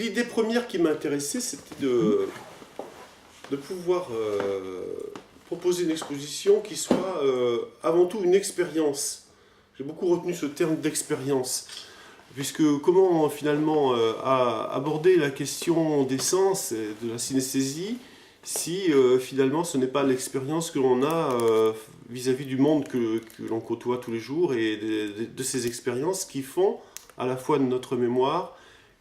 l'idée première qui m'a intéressé, c'était de pouvoir proposer une exposition qui soit avant tout une expérience. J'ai beaucoup retenu ce terme d'expérience, puisque comment finalement aborder la question des sens et de la synesthésie si finalement ce n'est pas l'expérience que l'on a vis-à-vis du monde que l'on côtoie tous les jours et de ces expériences qui font à la fois de notre mémoire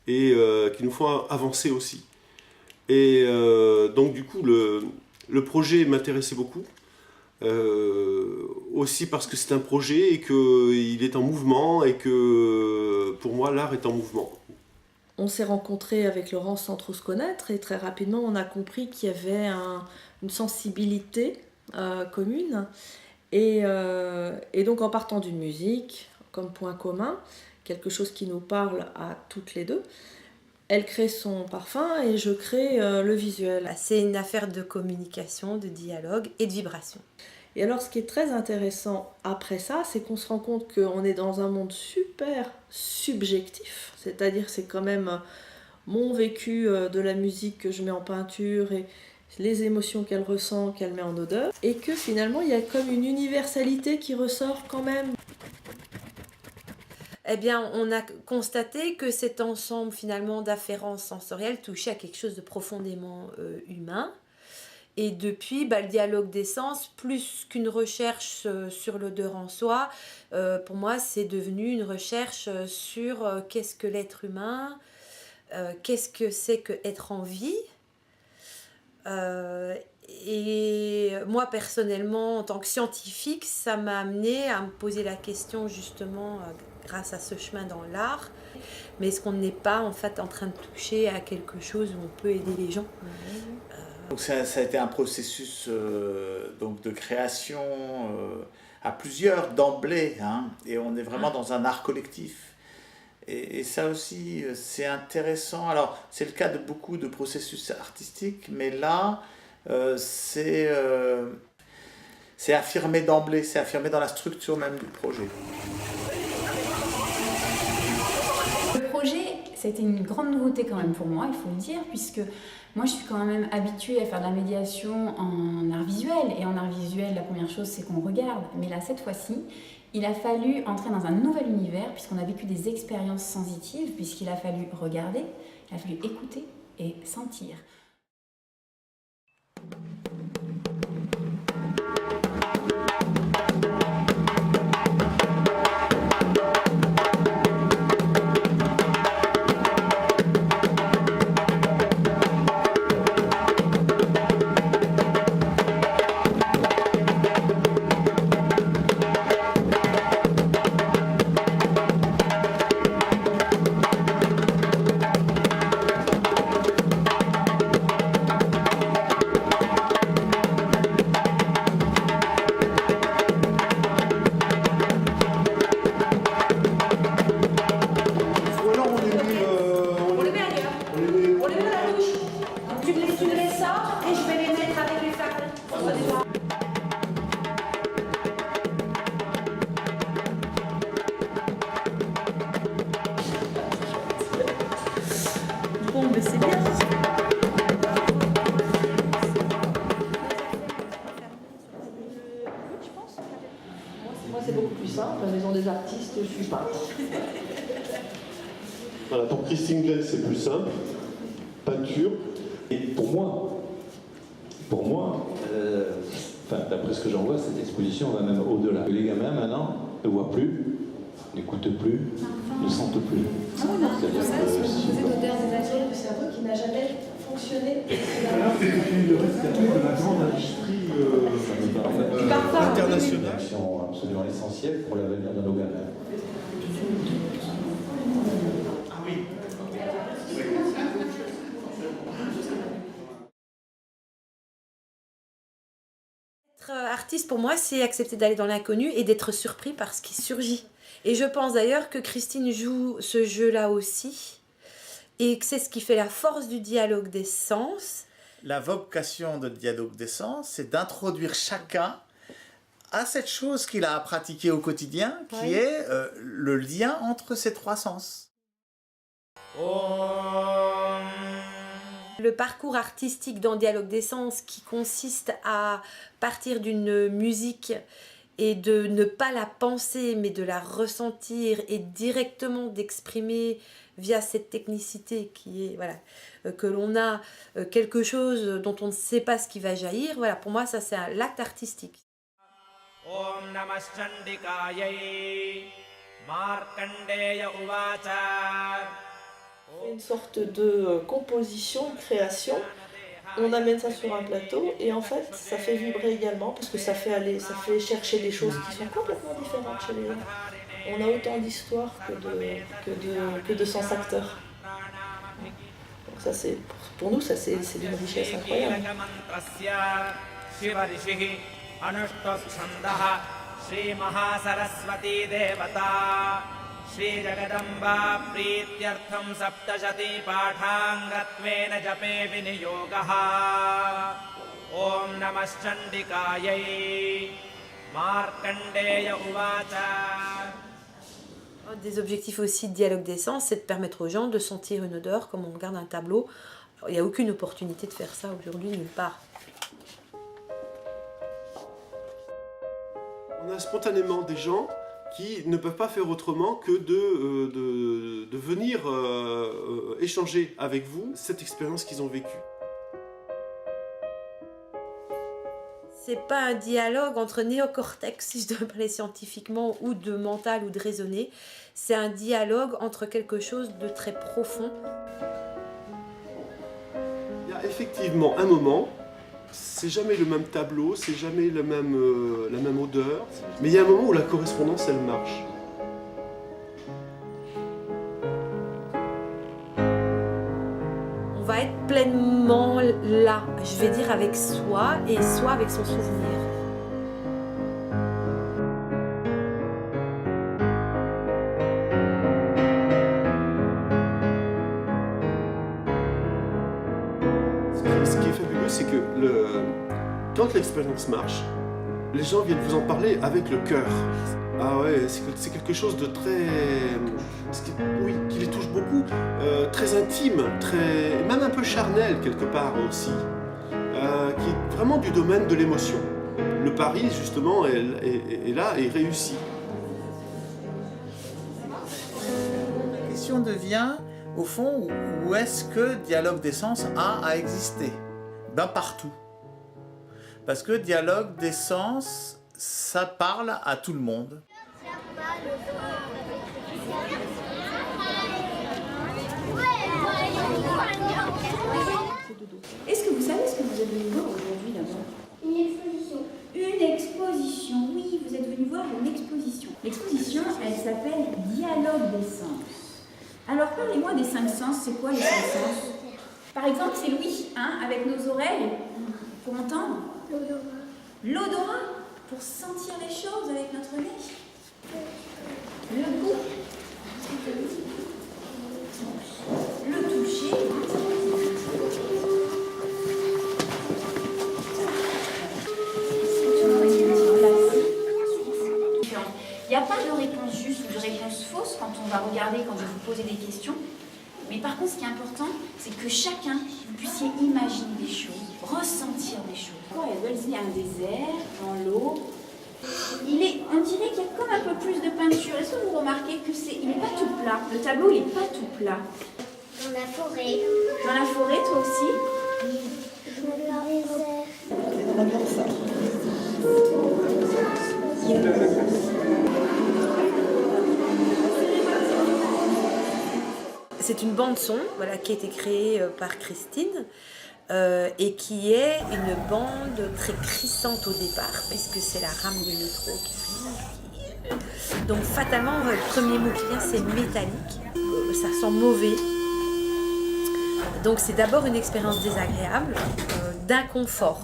et qui nous font avancer aussi. Et donc du coup le projet m'intéressait beaucoup, aussi parce que c'est un projet et qu'il est en mouvement et que pour moi l'art est en mouvement. On s'est rencontrés avec Laurence sans trop se connaître et très rapidement on a compris qu'il y avait une sensibilité commune et donc en partant d'une musique comme point commun, quelque chose qui nous parle à toutes les deux, elle crée son parfum et je crée le visuel. C'est une affaire de communication, de dialogue et de vibration. Et alors ce qui est très intéressant après ça, c'est qu'on se rend compte qu'on est dans un monde super subjectif, c'est-à-dire c'est quand même mon vécu de la musique que je mets en peinture et les émotions qu'elle ressent, qu'elle met en odeur, et que finalement il y a comme une universalité qui ressort quand même. Eh bien, on a constaté que cet ensemble finalement d'afférences sensorielles touchait à quelque chose de profondément humain. Et depuis, le dialogue des sens, plus qu'une recherche sur l'odeur en soi, pour moi, c'est devenu une recherche sur qu'est-ce que l'être humain, qu'est-ce que c'est que être en vie. Et moi, personnellement, en tant que scientifique, ça m'a amené à me poser la question, justement, grâce à ce chemin dans l'art, mais est-ce qu'on n'est pas, en fait, en train de toucher à quelque chose où on peut aider les gens ? Donc ça a été un processus donc de création à plusieurs d'emblée, hein, et on est vraiment dans un art collectif. Et ça aussi, c'est intéressant. Alors, c'est le cas de beaucoup de processus artistiques, mais là, c'est affirmé d'emblée, c'est affirmé dans la structure même du projet. Le projet, ça a été une grande nouveauté quand même pour moi, il faut le dire, puisque moi je suis quand même habituée à faire de la médiation en art visuel. Et en art visuel, la première chose, c'est qu'on regarde. Mais là, cette fois-ci, il a fallu entrer dans un nouvel univers, puisqu'on a vécu des expériences sensitives, puisqu'il a fallu regarder, il a fallu écouter et sentir. Bon, mais c'est bien. Moi, c'est beaucoup plus simple. La maison des artistes, je suis peintre. Voilà, pour Christine Glenn, c'est plus simple. Peinture. Et pour moi, d'après ce que j'en vois, cette exposition va même au-delà. Les gamins, maintenant, ne voient plus, n'écoutent plus, ne sentent plus. C'est-à-dire que si... Cette odeur des matières du cerveau qui n'a jamais fonctionné. Alors, c'est le rescapé de la grande industrie internationale. C'est une action absolument essentielle pour l'avenir de nos gamins. Ah oui. Être artiste, pour moi, c'est accepter d'aller dans l'inconnu et d'être surpris par ce qui surgit. Et je pense d'ailleurs que Christine joue ce jeu-là aussi, et que c'est ce qui fait la force du dialogue des sens. La vocation de dialogue des sens, c'est d'introduire chacun à cette chose qu'il a à pratiquer au quotidien, qui est le lien entre ces trois sens. Om Le parcours artistique dans Dialogue d'essence qui consiste à partir d'une musique et de ne pas la penser mais de la ressentir et directement d'exprimer via cette technicité qui est, voilà, que l'on a quelque chose dont on ne sait pas ce qui va jaillir. Voilà, pour moi, ça c'est l'acte artistique. Om Namah Chandikayai Markandeya Uvacha. Une sorte de composition, de création. On amène ça sur un plateau et en fait ça fait vibrer également parce que ça fait chercher des choses qui sont complètement différentes chez les gens. On a autant d'histoires que de sens acteurs. Donc ça c'est, pour nous, ça c'est d'une richesse incroyable. Shri Mahasaraswati Devata Shri Jagadamba Prityartham Saptashati Pathangatvena Jape Viniyogaha Om Namah Chandikayai Markandeya Uvacha. Un des objectifs aussi de Dialogue d'essence, c'est de permettre aux gens de sentir une odeur comme on regarde un tableau. Il n'y a aucune opportunité de faire ça aujourd'hui nulle part. On a spontanément des gens qui ne peuvent pas faire autrement que de venir échanger avec vous cette expérience qu'ils ont vécue. C'est pas un dialogue entre néocortex, si je dois parler scientifiquement, ou de mental ou de raisonné. C'est un dialogue entre quelque chose de très profond. Il y a effectivement un moment. C'est jamais le même tableau, c'est jamais la même odeur, mais il y a un moment où la correspondance, elle marche. On va être pleinement là, je vais dire avec soi et soi avec son souvenir. Ce qui est fabuleux, c'est que quand l'expérience marche, les gens viennent vous en parler avec le cœur. Ah ouais, c'est quelque chose de très... Oui, qui les touche beaucoup, très intime, même un peu charnel quelque part aussi, qui est vraiment du domaine de l'émotion. Le pari, justement, est là et réussi. La question devient, au fond, où est-ce que Dialogue d'essence a à exister? Ben partout. Parce que Dialogue d'essence, ça parle à tout le monde. Est-ce que vous savez ce que vous êtes venu voir aujourd'hui d'abord? Une exposition. Une exposition, oui, vous êtes venu voir une exposition. L'exposition, elle s'appelle Dialogue d'essence. Alors parlez-moi des 5 sens, c'est quoi les 5 sens? Par exemple, c'est l'ouïe, hein, avec nos oreilles, pour entendre. L'odorat. L'odorat, pour sentir les choses avec notre nez. Le goût. Le toucher. Il n'y a pas de réponse juste ou de réponse fausse quand on va regarder, quand je vais vous poser des questions. Mais par contre, ce qui est important, c'est que chacun, vous puissiez imaginer des choses, ressentir des choses. Il y a un désert, dans l'eau. On dirait qu'il y a comme un peu plus de peinture. Est-ce que vous remarquez que il n'est pas tout plat? Le tableau, il n'est pas tout plat. Dans la forêt. Dans la forêt, toi aussi? Dans le désert. On adore ça. C'est une bande-son, voilà, qui a été créée par Christine et qui est une bande très crissante au départ, puisque c'est la rame du métro qui crisse. Donc fatalement, le premier mot qui vient, c'est métallique. Ça sent mauvais. Donc c'est d'abord une expérience désagréable, d'inconfort.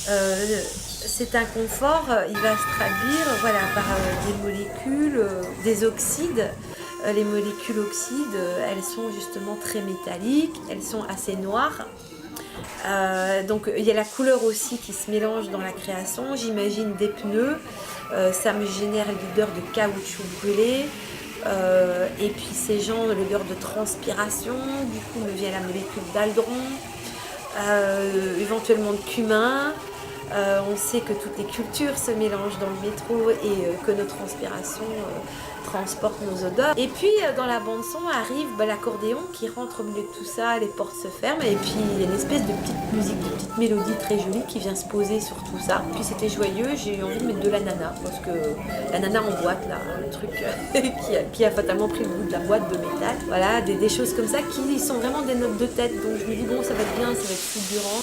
Cet inconfort, il va se traduire, voilà, par des molécules, des oxydes. Les molécules oxydes, elles sont justement très métalliques, elles sont assez noires. Donc il y a la couleur aussi qui se mélange dans la création. J'imagine des pneus, ça me génère l'odeur de caoutchouc brûlé. et puis ces gens, l'odeur de transpiration, du coup me vient la molécule d'aldron, éventuellement de cumin. On sait que toutes les cultures se mélangent dans le métro et que nos transpirations transportent nos odeurs. Et puis dans la bande son arrive l'accordéon qui rentre au milieu de tout ça, les portes se ferment et puis il y a une espèce de petite musique, de petite mélodie très jolie qui vient se poser sur tout ça. Puis c'était joyeux, j'ai eu envie de mettre de l'ananas parce que l'ananas en boîte là, le truc qui a fatalement pris le goût de la boîte de métal. Voilà, des choses comme ça qui sont vraiment des notes de tête. Donc je me dis bon, ça va être bien, ça va être fulgurant.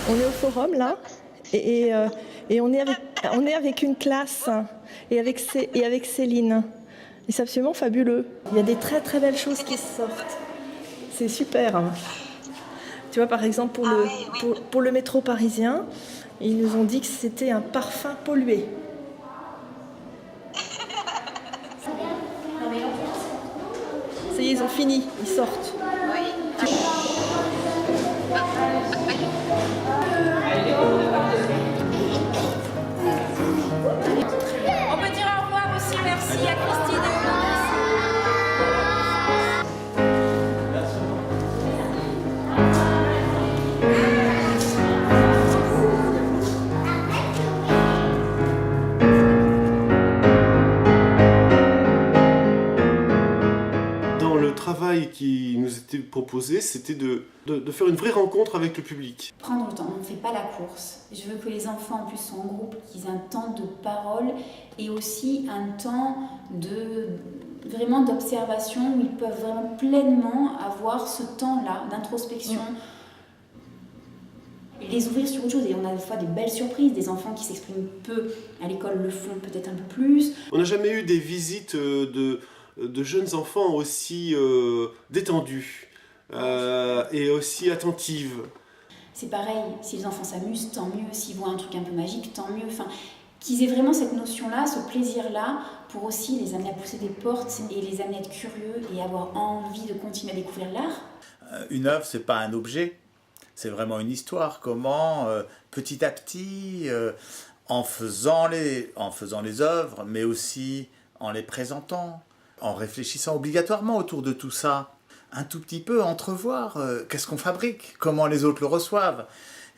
On est au forum là et on est avec une classe et avec Céline. Et c'est absolument fabuleux. Il y a des très très belles choses qui sortent. C'est super. Tu vois, par exemple, pour le métro parisien, ils nous ont dit que c'était un parfum pollué. Ça y est, ils ont fini, ils sortent. On peut dire au revoir aussi, merci à Christine. Dans le travail qui nous était proposé, c'était de faire une vraie rencontre avec le public. Prendre le temps, on ne fait pas la course. Je veux que les enfants en plus soient en groupe, qu'ils aient un temps de parole et aussi un temps vraiment d'observation où ils peuvent vraiment pleinement avoir ce temps-là d'introspection. Et les ouvrir sur autre chose. Et on a des fois des belles surprises, des enfants qui s'expriment peu à l'école le font peut-être un peu plus. On n'a jamais eu des visites de jeunes enfants aussi détendues et aussi attentives. C'est pareil, si les enfants s'amusent, tant mieux. S'ils voient un truc un peu magique, tant mieux. Enfin, qu'ils aient vraiment cette notion-là, ce plaisir-là, pour aussi les amener à pousser des portes et les amener à être curieux et avoir envie de continuer à découvrir l'art. Une œuvre, c'est pas un objet, c'est vraiment une histoire. Comment, petit à petit, en faisant les œuvres, mais aussi en les présentant, en réfléchissant obligatoirement autour de tout ça, un tout petit peu entrevoir qu'est-ce qu'on fabrique, comment les autres le reçoivent,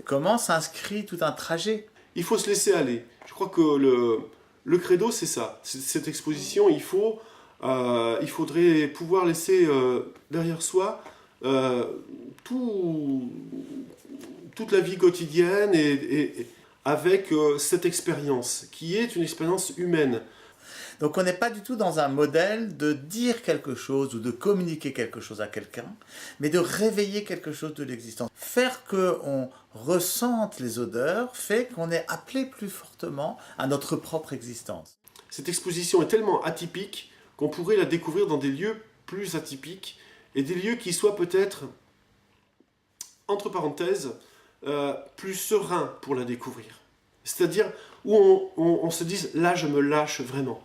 comment s'inscrit tout un trajet. Il faut se laisser aller. Je crois que le credo, c'est ça. Cette exposition, il faudrait pouvoir laisser derrière soi toute la vie quotidienne et avec cette expérience, qui est une expérience humaine. Donc on n'est pas du tout dans un modèle de dire quelque chose ou de communiquer quelque chose à quelqu'un, mais de réveiller quelque chose de l'existence. Faire qu'on ressente les odeurs fait qu'on est appelé plus fortement à notre propre existence. Cette exposition est tellement atypique qu'on pourrait la découvrir dans des lieux plus atypiques et des lieux qui soient peut-être, entre parenthèses, plus sereins pour la découvrir. C'est-à-dire où on se dise « là je me lâche vraiment ».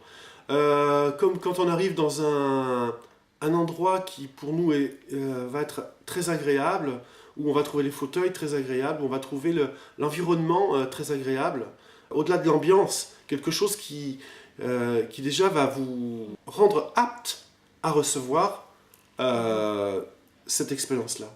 Comme quand on arrive dans un endroit qui pour nous va être très agréable, où on va trouver les fauteuils très agréables, où on va trouver l'environnement très agréable, au-delà de l'ambiance, quelque chose qui déjà va vous rendre apte à recevoir cette expérience-là.